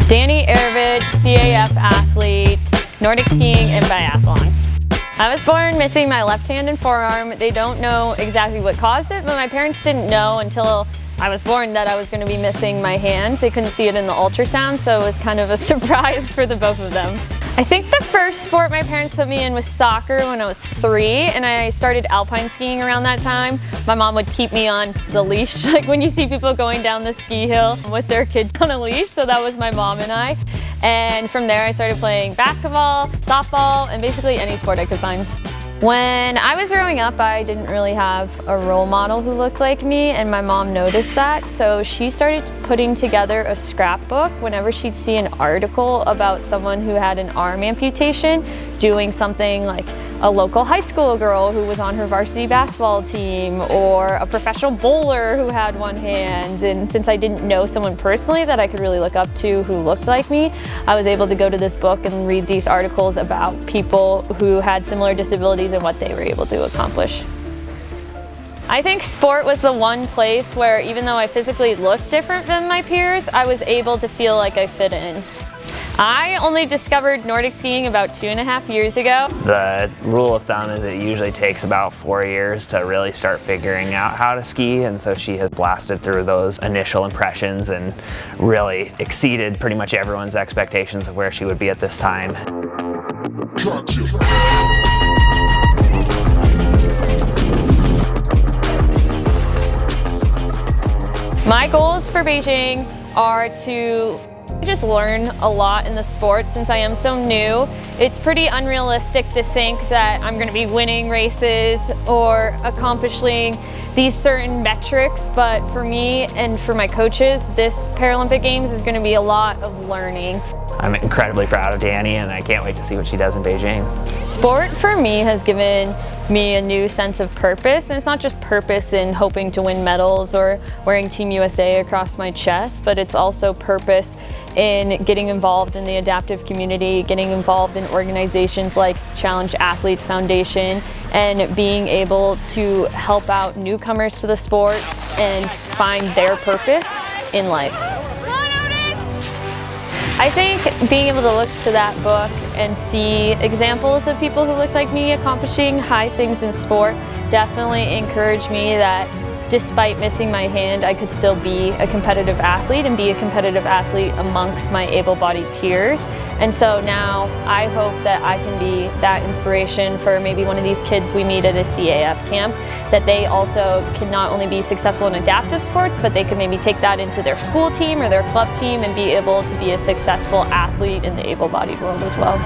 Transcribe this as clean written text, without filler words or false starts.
Dani Aravich, CAF athlete, Nordic skiing and biathlon. I was born missing my left hand and forearm. They don't know exactly what caused it, but my parents didn't know until I was born that I was going to be missing my hand. They couldn't see it in the ultrasound, so it was kind of a surprise for the both of them. I think the first sport my parents put me in was soccer when I was 3, and I started alpine skiing around that time. My mom would keep me on the leash, like when you see people going down the ski hill with their kid on a leash, so that was my mom and I. And from there I started playing basketball, softball, and basically any sport I could find. When I was growing up, I didn't really have a role model who looked like me, and my mom noticed that, so she started putting together a scrapbook whenever she'd see an article about someone who had an arm amputation doing something like a local high school girl who was on her varsity basketball team, or a professional bowler who had one hand. And since I didn't know someone personally that I could really look up to who looked like me, I was able to go to this book and read these articles about people who had similar disabilities and what they were able to accomplish. I think sport was the one place where, even though I physically looked different than my peers, I was able to feel like I fit in. I only discovered Nordic skiing about 2.5 years ago. The rule of thumb is it usually takes about 4 years to really start figuring out how to ski, and so she has blasted through those initial impressions and really exceeded pretty much everyone's expectations of where she would be at this time. My goals for Beijing are to just learn a lot in the sport. Since I am so new, it's pretty unrealistic to think that I'm going to be winning races or accomplishing these certain metrics, but for me and for my coaches, this Paralympic Games is going to be a lot of learning. I'm incredibly proud of Dani, and I can't wait to see what she does in Beijing. Sport for me has given me a new sense of purpose, and it's not just purpose in hoping to win medals or wearing Team USA across my chest, but it's also purpose in getting involved in the adaptive community, getting involved in organizations like Challenge Athletes Foundation, and being able to help out newcomers to the sport and find their purpose in life. I think being able to look to that book and see examples of people who looked like me accomplishing high things in sport definitely encouraged me that despite missing my hand, I could still be a competitive athlete and be a competitive athlete amongst my able-bodied peers. And so now I hope that I can be that inspiration for maybe one of these kids we meet at a CAF camp, that they also can not only be successful in adaptive sports, but they can maybe take that into their school team or their club team and be able to be a successful athlete in the able-bodied world as well.